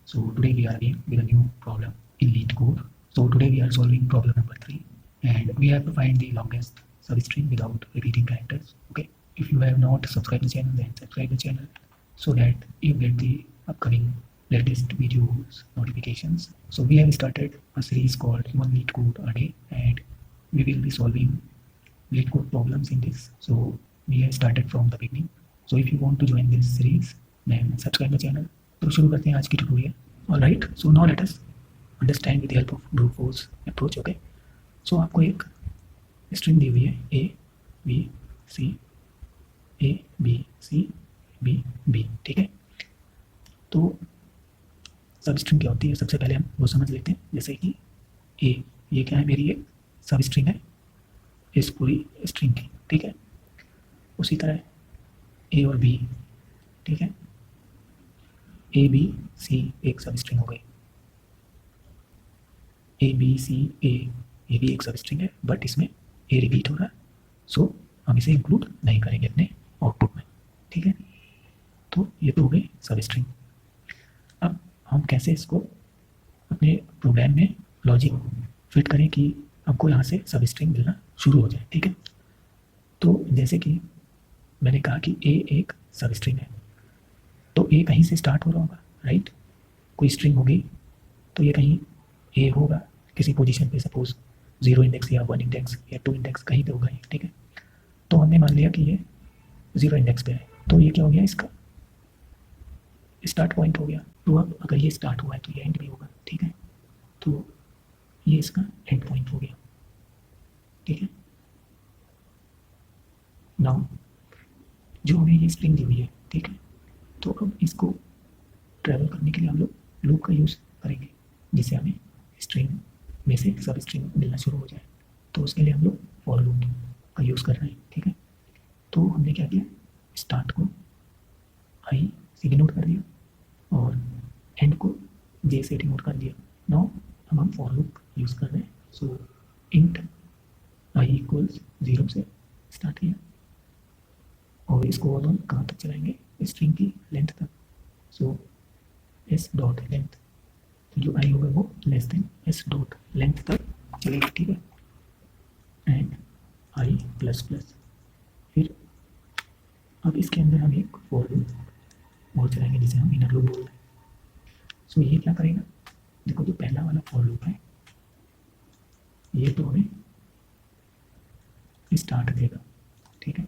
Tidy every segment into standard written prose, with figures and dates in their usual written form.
So today we are again with a new problem in LeetCode. So today we are solving problem number 3, and we have to find the longest substring without repeating characters. Okay, if you have not subscribed the channel, then subscribe the channel so that you get the upcoming latest videos notifications. So we have started a series called One LeetCode a Day, and we will be solving LeetCode problems in this. So we have started from the beginning. So if you want to join this series, then subscribe the channel. तो शुरू करते हैं आज की tutorial. All right, so now let us understand with help of brute force approach. Okay, so आपको एक string दी हुई है A B C A B C B B. ठीक है, तो सब स्ट्रिंग क्या होती है सबसे पहले हम वो समझ लेते हैं. जैसे कि ए, ये क्या है, मेरी एक सब स्ट्रिंग है इस पूरी स्ट्रिंग की. ठीक है, उसी तरह ए और बी. ठीक है, ए बी सी एक सब स्ट्रिंग हो गई. ए बी सी ए, ये भी एक सब स्ट्रिंग है, बट इसमें ए रिपीट हो रहा है, सो हम इसे इंक्लूड नहीं करेंगे अपने आउटपुट में. ठीक है, तो ये तो हो गई सब स्ट्रिंग. अब हम कैसे इसको अपने प्रोग्राम में लॉजिक फिट करें कि हमको यहाँ से सब स्ट्रिंग मिलना शुरू हो जाए. ठीक है, तो जैसे कि मैंने कहा कि ए एक सब स्ट्रिंग है, तो ए कहीं से स्टार्ट हो रहा होगा, राइट. कोई स्ट्रिंग होगी तो ये कहीं ए होगा किसी पोजीशन पे, सपोज 0 इंडेक्स या 1 इंडेक्स या 2 इंडेक्स कहीं पे होगा ये. ठीक है, तो हमने मान लिया कि ये 0 इंडेक्स पे है, तो ये क्या हो गया, इसका स्टार्ट पॉइंट हो गया. तो अब अगर ये स्टार्ट हुआ है तो ये एंड भी होगा. ठीक है, तो ये इसका एंड पॉइंट हो गया. ठीक है, नाउ जो हमें ये स्ट्रिंग दी हुई है, ठीक है, तो अब इसको ट्रैवल करने के लिए हम लोग लूप का यूज़ करेंगे, जिससे हमें स्ट्रिंग में से सब स्ट्रिंग मिलना शुरू हो जाए. तो उसके लिए हम लोग फॉर लूप का यूज़ कर रहे हैं. ठीक है, तो हमने क्या किया, स्टार्ट को आई से डिनोट कर दिया और एंड को जे से डिनोट कर दिया. नाउ अब हम फॉर लूप यूज़ कर रहे हैं. सो इंट आई इक्वल्स 0 से स्टार्ट किया और इसको ऑन कहाँ तक चलाएंगे, स्ट्रिंग की लेंथ तक. सो एस डॉट लेंथ, तो जो आई होगा वो less than S dot length तक चलेगा. ठीक है, एंड आई प्लस प्लस. फिर अब इसके अंदर हम एक फॉर लूप और चलाएंगे जिसे हम इनर लूप बोलते हैं. सो ये क्या करेगा, देखो जो पहला वाला फॉर लूप है ये तो हमें स्टार्ट देगा. ठीक है,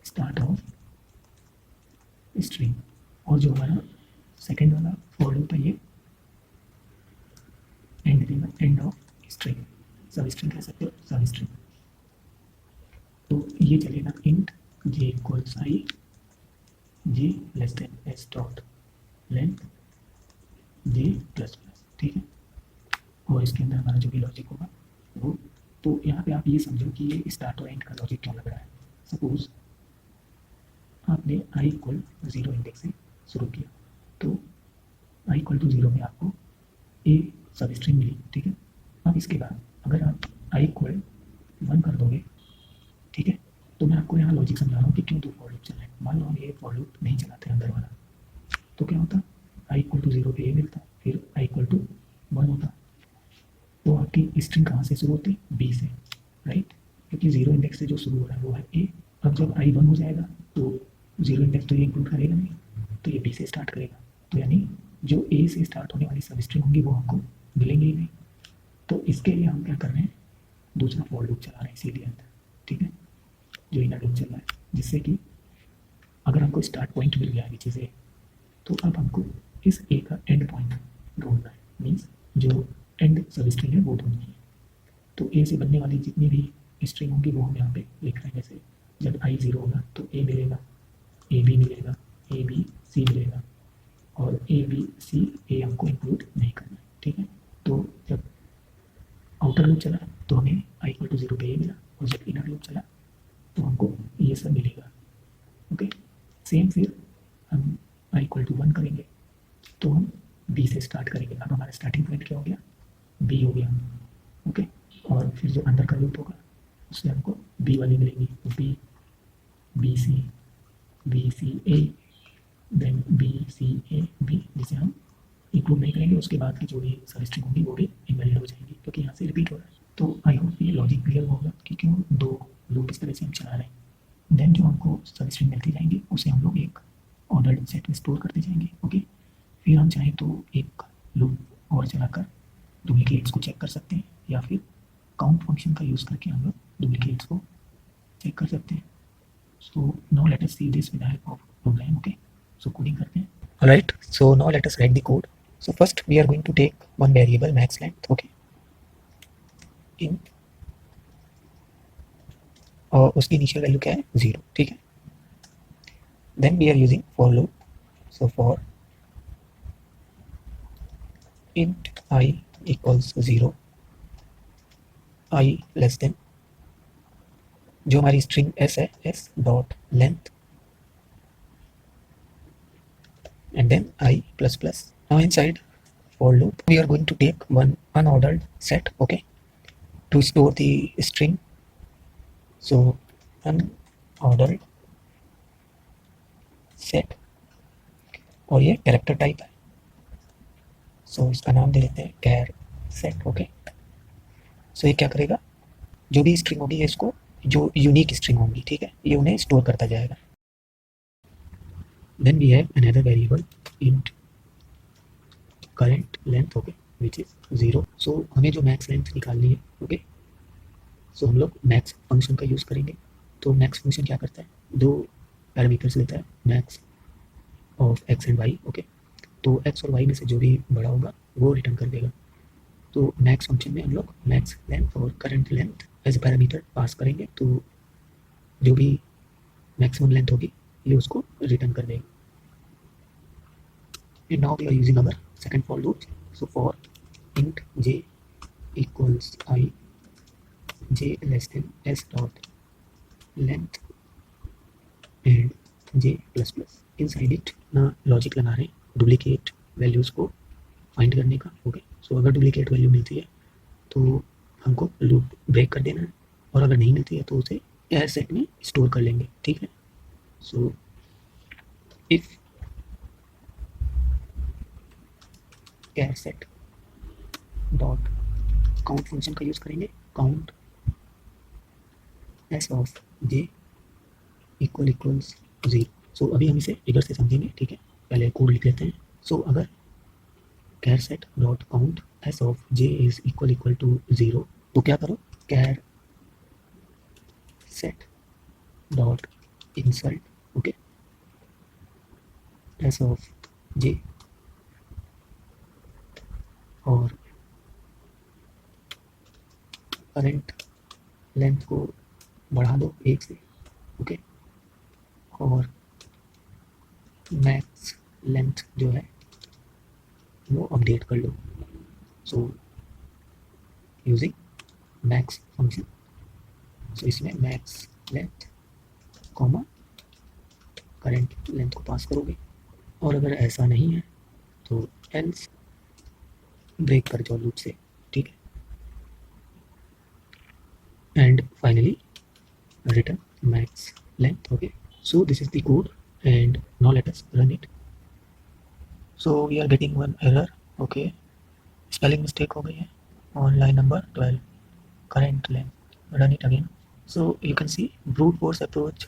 स्टार्ट ऑफ स्ट्रिंग, और जो हमारा सेकेंड वाला फॉर लूप है ये एंड देगा, एंड ऑफ स्ट्रिंग. सब स्ट्रिंग कह सकते हो, सब स्ट्रिंग. तो ये चलेगा int J equals I, J less than S dot length, J plus plus. ठीक है, और इसके अंदर हमारा जो भी लॉजिक होगा वो, तो यहाँ पे आप ये समझो कि ये स्टार्ट और एंड का लॉजिक क्यों लग रहा है. सपोज आपने आई इक्वल 0 इंडेक्स से शुरू किया, तो आई इक्वल टू 0 में आपको ए सब स्ट्रिंग मिली. ठीक है, अब इसके बाद अगर आप आई इक्वल 1 कर दोगे, ठीक है, तो मैं आपको यहाँ लॉजिक समझा रहा हूँ कि क्यों दो फॉर लूप चल रहे हैं. मान लो हम ये फॉर लूप नहीं चलाते अंदर वाला, तो क्या होता, आई इक्वल टू 0 पे ए मिलता, फिर आई इक्वल टू 1 होता, तो आपकी स्ट्रिंग कहाँ से शुरू होती, बी से, राइट, क्योंकि 0 इंडेक्स से जो शुरू हो रहा है वो है ए. अब जब आई 1 हो जाएगा तो 0 इंडेक्स तो ये इंक्लूड करेगा नहीं, तो ये बी से स्टार्ट करेगा. तो यानी जो ए से स्टार्ट होने वाली सब स्ट्रिंग होंगी वो हमको मिलेंगे ही नहीं. तो इसके लिए हम क्या कर रहे हैं, दूसरा फॉर लूप चला रहे हैं इसीलिए अंदर. ठीक है, जो इनर लूप चल रहा है, जिससे कि अगर हमको स्टार्ट पॉइंट मिल गया है नीचे से, तो अब हमको इस ए का एंड पॉइंट ढूंढना है, मीन्स जो एंड सब स्ट्रिंग है वो ढूंढनी है. तो ए से बनने वाली जितनी भी स्ट्रिंग होंगी वो हम यहाँ पे लिख रहे हैं. जैसे जब आई 0 होगा तो ए मिलेगा, ए बी मिलेगा, ए बी सी मिलेगा, और ए बी सी ए हमको इंक्लूड नहीं करना है. ठीक है, तो जब आउटर लूप चला तो हमें आई इक्वल टू 0 पे ए मिला, और जब इनर लूप चला तो हमको ये सब मिलेगा. ओके, सेम फिर हम आई इक्वल टू 1 करेंगे तो हम बी से स्टार्ट करेंगे. अब हमारा स्टार्टिंग पॉइंट क्या हो गया, बी हो गया. ओके, और फिर जो अंदर का लूप होगा उससे हमको बी वाली मिलेगी, तो B B C A, then B C A B, जिसे हम इंक्लूड नहीं करेंगे, उसके बाद की जो भी सब स्ट्रिंग होंगी वो भी इनवैलिड हो जाएंगी, क्योंकि यहाँ से रिपीट हो रहा है। तो आई होप ये लॉजिक क्लियर होगा कि क्यों दो लूप इस तरह से हम चला रहे हैं। देन जो हमको सब स्ट्रिंग मिलती जाएंगी उसे हम लोग एक ऑर्डर्ड सेट में स्टोर करते जाएंगे। ओके, फिर हम चाहें तो एक लूप और चलाकर डुप्लीकेट्स को चेक कर सकते हैं, या फिर काउंट फंक्शन का यूज़ करके हम लोग डुप्लीकेट्स को चेक कर सकते हैं। So now let us see this with the help of program. Okay, so coding करते हैं। Alright, so now let us write the code. So first we are going to take one variable max length, okay, int, और उसकी initial value क्या है 0, ठीक है। Then we are using for loop, so for int I equals 0, I less than जो हमारी string s है s dot length and then I plus plus. Now inside for loop we are going to take one unordered set, okay, to store the string. So unordered set और ये character type है, सो इसका नाम दे देते हैं कैर set. Okay, सो ये क्या करेगा, जो भी स्ट्रिंग होगी इसको, जो यूनिक स्ट्रिंग होंगी, ठीक है, ये उन्हें स्टोर करता जाएगा। Then we have another variable int current length, okay, which is 0। So हमें जो मैक्स लेंथ निकालनी है, ओके, सो हम लोग मैक्स फंक्शन का यूज़ करेंगे। तो मैक्स फंक्शन क्या करता है, दो पैरामीटर्स लेता है, max of X and Y. Okay, तो एक्स और वाई में से जो भी बड़ा होगा वो रिटर्न कर देगा। तो मैक्स फंक्शन में हम लोग मैक्स लेंथ और current length as a parameter pass करेंगे, तो जो भी मैक्सिमम लेंथ होगी ये उसको रिटर्न कर देगा। And now we are using our second for loop. So for int j equals i, j less than s dot length and j plus plus. Inside it ना लॉजिक लगा रहे हैं duplicate values को find करने का। Okay, सो अगर duplicate value मिलती है तो हमको लूप ब्रेक कर देना है, और अगर नहीं मिलती है तो उसे एज सेट में स्टोर कर लेंगे, ठीक है। So if char set dot count function का यूज़ करेंगे, count S of J equals 0। सो अभी हम इसे फिगर से समझेंगे, ठीक है, पहले कोड लिख लेते हैं। सो अगर char set dot count S of J is equal to 0, तो क्या करो, char set dot insert, okay, S of J और करंट लेंथ को बढ़ा दो 1 से, ओके, और मैक्स लेंथ जो है वो अपडेट कर लो। सो यूजिंग मैक्स फंक्शन, सो इसमें max length comma current length को पास करोगे, और अगर ऐसा नहीं है तो एल्स ब्रेक कर जाओ लूप से, ठीक है। And finally return max length. Okay, so this is the code and now let us run it. So we are getting one error, okay, spelling mistake हो गई है on line number 12, current length, run it again. So you can see brute force approach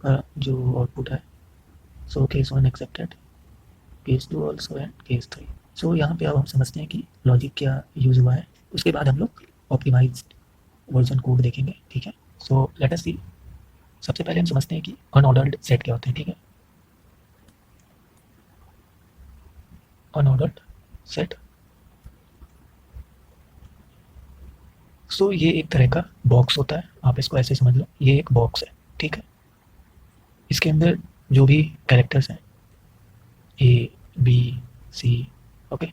का जो output है, so case 1 accepted, case 2 also and case 3। सो यहाँ पे अब हम समझते हैं कि लॉजिक क्या यूज़ हुआ है, उसके बाद हम लोग ऑप्टिमाइज्ड वर्जन कोड देखेंगे, ठीक है। सो लेट अस सी, सबसे पहले हम समझते हैं कि अनऑर्डर्ड सेट क्या होते हैं, ठीक है। अनऑर्डर्ड सेट, सो ये एक तरह का बॉक्स होता है, आप इसको ऐसे समझ लो, ये एक बॉक्स है, ठीक है। इसके अंदर जो भी कैरेक्टर्स हैं ए बी सी, ओके,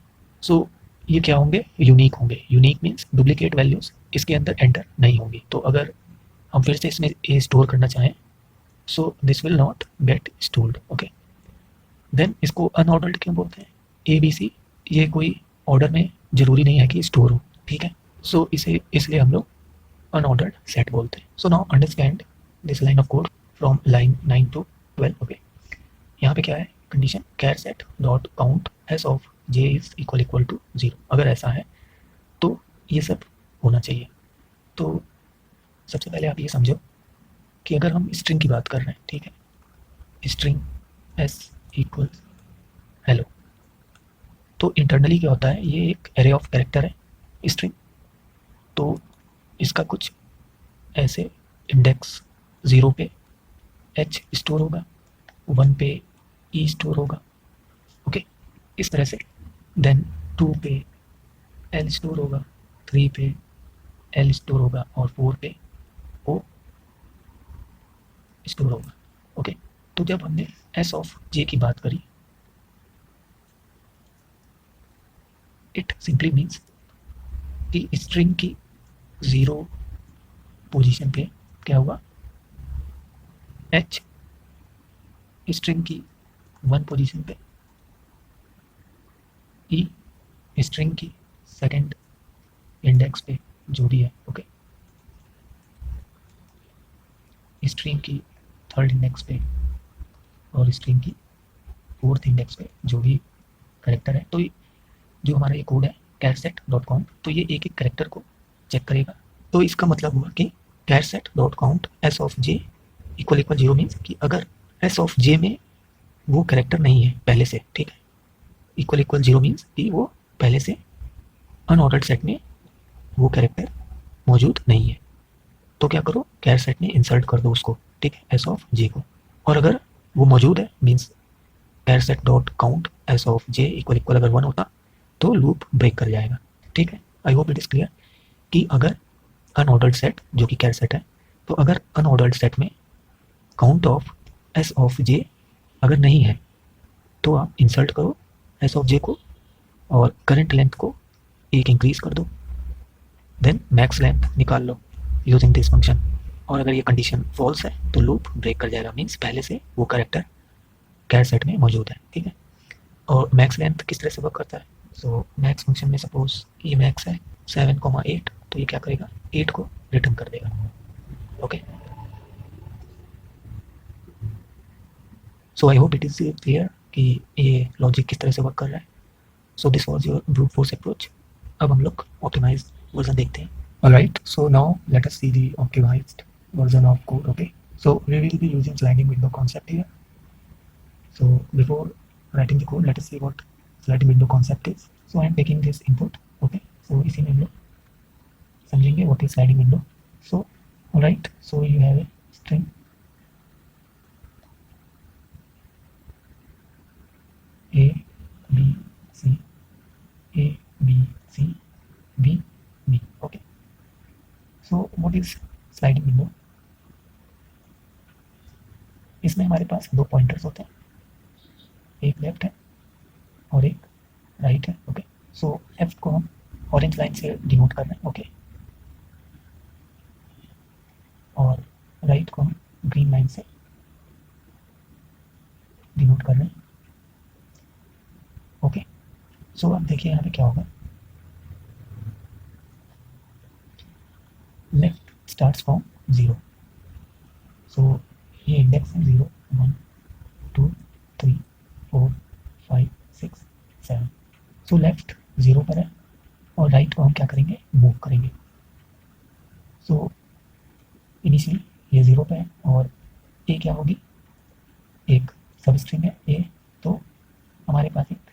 सो ये क्या होंगे, यूनिक होंगे। यूनिक मीन्स डुप्लीकेट वैल्यूज़ इसके अंदर एंटर नहीं होंगी। तो अगर हम फिर से इसमें ए स्टोर करना चाहें, so this will not get stored, okay. Then इसको अनऑर्डर्ड क्यों बोलते हैं, ए बी सी ये कोई ऑर्डर में ज़रूरी नहीं है कि स्टोर हो, ठीक है। सो इसे इसलिए हम लोग अनऑर्डर्ड सेट बोलते हैं। So now understand this line of code from line 9 to 12, okay. यहाँ पे क्या है condition, char set dot count S of J is equal to 0। अगर ऐसा है तो ये सब होना चाहिए। तो सबसे पहले आप ये समझो कि अगर हम स्ट्रिंग की बात कर रहे हैं, ठीक है, स्ट्रिंग एस इक्वल हेलो, तो इंटरनली क्या होता है, ये एक एरे ऑफ कैरेक्टर है स्ट्रिंग। तो इसका कुछ ऐसे इंडेक्स 0 पे एच स्टोर होगा, 1 पे ई स्टोर होगा, ओके, इस तरह से। देन 2 पे एल स्टोर होगा, 3 पे एल स्टोर होगा और 4 पे ओ स्टोर होगा, ओके। तो जब हमने एस ऑफ जे की बात करी, इट सिंपली मीन्स कि स्ट्रिंग की 0 पोजीशन पे क्या हुआ, एच, स्ट्रिंग की 1 पोजीशन पे ई, स्ट्रिंग की सेकंड इंडेक्स पे जो भी है, ओके, स्ट्रिंग की थर्ड इंडेक्स पे और स्ट्रिंग की फोर्थ इंडेक्स पे जो भी करेक्टर है। तो जो हमारा ये कोड है charset.count, तो ये एक एक करेक्टर को चेक करेगा। तो इसका मतलब हुआ कि charset.count s of j equal 0 means कि अगर s ऑफ j में वो करेक्टर नहीं है पहले से, ठीक है, इक्वल 0 मीन्स कि वो पहले से अनऑर्डर्ड सेट में वो करेक्टर मौजूद नहीं है। तो क्या करो, कैर सेट में इंसर्ट कर दो उसको, ठीक है, एस ऑफ जे को। और अगर वो मौजूद है means char set dot count S of J equal अगर 1 होता तो लूप ब्रेक कर जाएगा, ठीक है। I hope it is clear कि अगर अनऑर्डर्ड सेट जो कि कैर सेट है, तो अगर अनऑर्डर्ड सेट में काउंट ऑफ एस ऑफ जे अगर नहीं है तो आप इंसर्ट करो एस ऑफ जे को और करंट लेंथ को एक इंक्रीज कर दो, देन मैक्स लेंथ निकाल लो यूजिंग दिस फंक्शन। और अगर ये कंडीशन फॉल्स है तो लूप ब्रेक कर जाएगा, मीन्स पहले से वो कैरेक्टर कैर सेट में मौजूद है, ठीक है। और मैक्स लेंथ किस तरह से वर्क करता है, सो मैक्स फंक्शन में सपोज ये मैक्स है 7,8, तो ये क्या करेगा, 8 को रिटर्न कर देगा, okay. So I hope it is clear कि ये लॉजिक किस तरह से वर्क कर रहा है। So this was your brute force approach. अब हम लोग ऑप्टिमाइज वर्जन देखते हैं। Alright, so now let us see the optimized version of code, okay. So we will be using sliding window concept here. So before writing the code, let us see what sliding window concept is. So I am taking this input, okay. So इसी में हम लोग समझेंगे what is sliding window. So alright, so you have a string A B C A B C B B, okay. So what is sliding window? इसमें हमारे पास दो pointers होते हैं, एक लेफ्ट है और एक राइट है, ओके। सो लेफ्ट को हम ऑरेंज लाइन से डिनोट कर रहे हैं, ओके, और राइट को हम ग्रीन लाइन से डिनोट कर रहे हैं, ओके। सो अब देखिए यहाँ पे क्या होगा, लेफ्ट स्टार्ट्स फ्रॉम 0, सो ये इंडेक्स है 0 1 2 3 4 5 6 7। सो लेफ्ट 0 पर है और राइट को हम क्या करेंगे, मूव करेंगे। सो इनिशियली ये 0 पे है और ए क्या होगी, एक सब स्ट्रिंग है ए, तो हमारे पास एक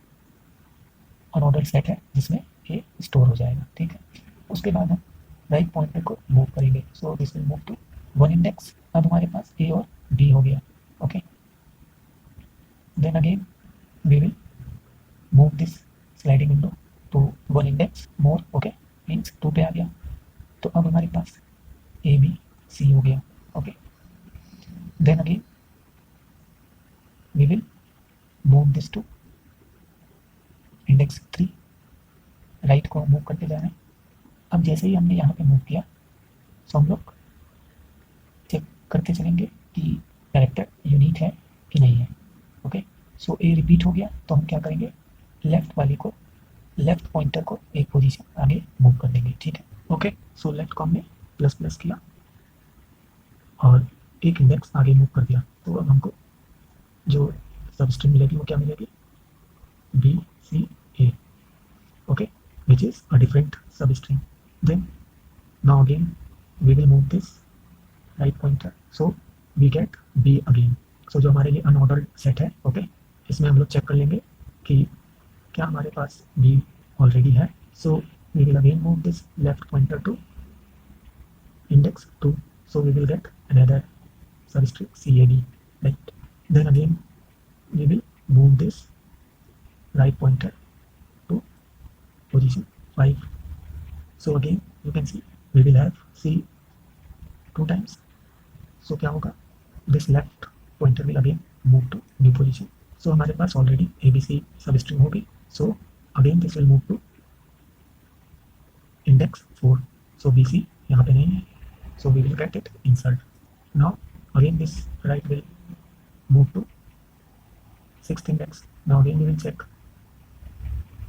अनऑर्डर्ड सेट है जिसमें ए स्टोर हो जाएगा, ठीक है। उसके बाद हम राइट पॉइंटर को मूव करेंगे, so this will move to 1 index. अब हमारे पास ए और बी हो गया, okay. Then again we will move this sliding window to 1 index more, okay, means 2 पे आ गया। तो अब हमारे पास ए बी सी हो गया, okay. Then again we will move this to index 3, right को मूव करते जा रहे हैं। अब जैसे ही हमने यहाँ पे मूव किया, सो हम लोग चेक करते चलेंगे कि कैरेक्टर यूनिक है कि नहीं है, ओके। सो ए रिपीट हो गया तो हम क्या करेंगे, लेफ्ट वाली को, लेफ्ट पॉइंटर को एक पोजीशन आगे मूव कर देंगे, ठीक है, ओके। सो लेफ्ट को हमने प्लस प्लस किया और एक इंडेक्स आगे मूव कर दिया, तो अब हमको जो सब स्ट्रिंग मिलेगी वो क्या मिलेगी, B C A, okay, which is a different substring. Then now again we will move this right pointer, so we get B again. So जो हमारे ये अनऑर्डर्ड सेट है, ओके, इसमें हम लोग चेक कर लेंगे कि क्या हमारे पास B ऑलरेडी है. So we will again move this left pointer to index 2, so we will get another substring CAB, right? Then again we will move this right pointer to position 5. So again you can see we will have C 2 times. So क्या होगा, this left pointer will again move to new position. So हमारे पास already ABC substring होगी. So again this will move to index 4. So BC यहाँ पे नहीं है. So we will get it insert. Now again this right will move to 6th index. Now again we will check.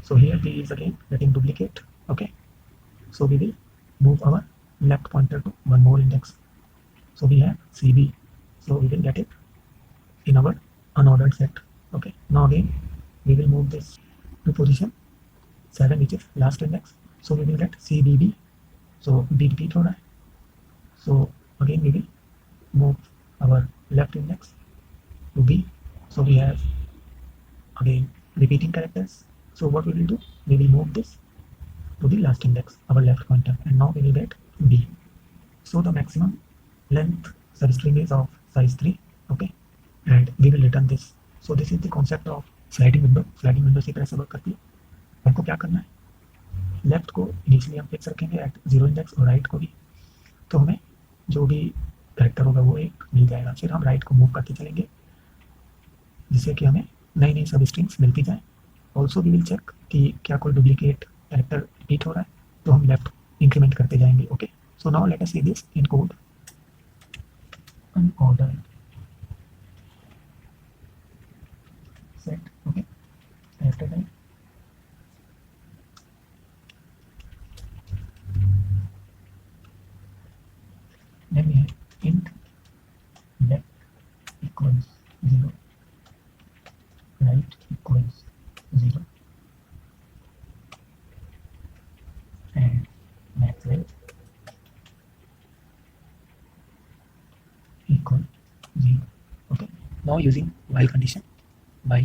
So here B is again getting duplicate. Okay. So we will move our left pointer to one more index. So we have CB. So we will get it in our unordered set. Okay. Now again we will move this to position 7, which is last index. So we will get CBB. So B repeat हो रहा है. So again we will move our left index to B. So we have again repeating characters. So what we will do, we will move this to the last index, our left pointer, and now we will get B. So the maximum length substring is of size 3, okay, and we will return this. So this is the concept of sliding window. Sliding window से कैसे work करती है. हमको क्या करना है, left को initially हम फिक्स रखेंगे एट 0 इंडेक्स और राइट को भी. तो हमें जो भी कैरेक्टर होगा वो एक मिल जाएगा. फिर हम राइट को मूव करते चलेंगे जिससे कि हमें नई नई सब स्ट्रिंग्स मिलती जाए. ऑल्सो वी विल चेक कि क्या कोई डुप्लीकेट कैरेक्टर रिपीट हो रहा है, तो हम लेफ्ट इंक्रीमेंट करते जाएंगे. Okay. So now let us see this in code. Unordered set, okay, after that then we have int left equals 0, right equals 0, and max length equal 0. Okay. Now using while condition, by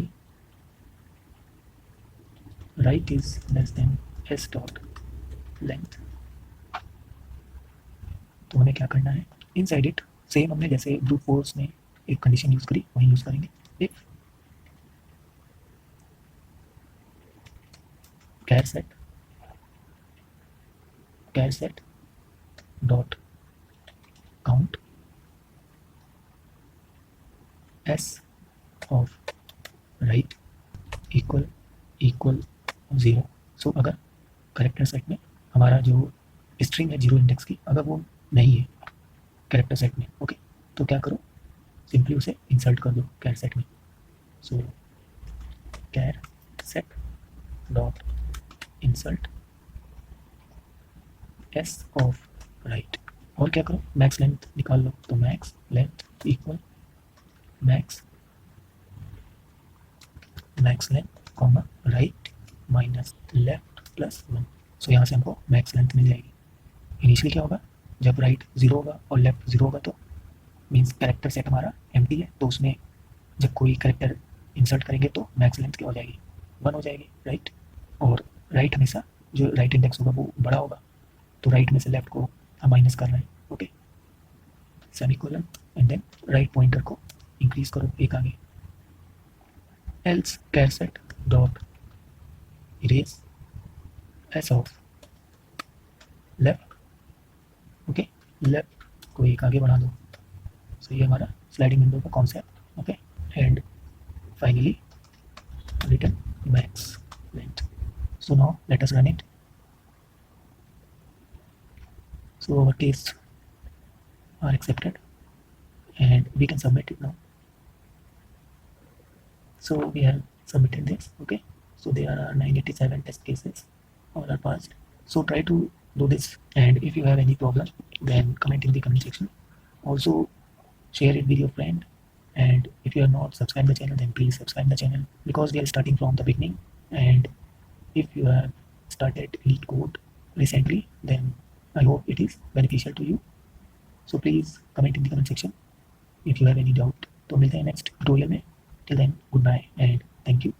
right is less than s dot length. तो हमें क्या करना है, inside it same हमने जैसे brute force में एक condition use करी वही यूज करेंगे. If char set dot count s of right equal 0. So अगर करेक्टर सेट में हमारा जो स्ट्रिंग है 0 इंडेक्स की, अगर वो नहीं है कैरेक्टर सेट में, ओके, तो क्या करो, सिंपली उसे इंसर्ट कर दो कैर सेट में. So char set dot insert s of right, और क्या करो, मैक्स लेंथ निकाल लो. तो max length equal max length comma right minus left plus 1. So यहाँ से हमको मैक्स लेंथ मिल जाएगी. इनिशियली क्या होगा, जब राइट 0 होगा और लेफ्ट 0 होगा तो मीन्स कैरेक्टर सेट हमारा एम्प्टी है, तो उसमें जब कोई कैरेक्टर इंसर्ट करेंगे तो मैक्स लेंथ क्या हो जाएगी, 1 हो जाएगी, राइट. और राइट हमेशा जो राइट इंडेक्स होगा वो बड़ा होगा, तो राइट में से लेफ्ट को हम माइनस कर रहे हैं. Okay, semicolon and then right pointer को इंक्रीज करो एक आगे. Else char set dot erase S of left, okay, left को एक आगे बढ़ा दो. सो ये हमारा स्लाइडिंग विंडो का concept. Okay, and finally return max length. So now let us run it. So our tests are accepted and we can submit it now. So we have submitted this. Okay, so there are 987 test cases, all are passed. So try to do this, and if you have any problem then comment in the comment section. Also share it with your friend, and if you are not subscribed the channel then please subscribe the channel, because we are starting from the beginning and If you have started LeetCode recently, then I hope it is beneficial to you. So please comment in the comment section if you have any doubt. तो मिलते हैं next tutorial में. Till then, goodbye and thank you.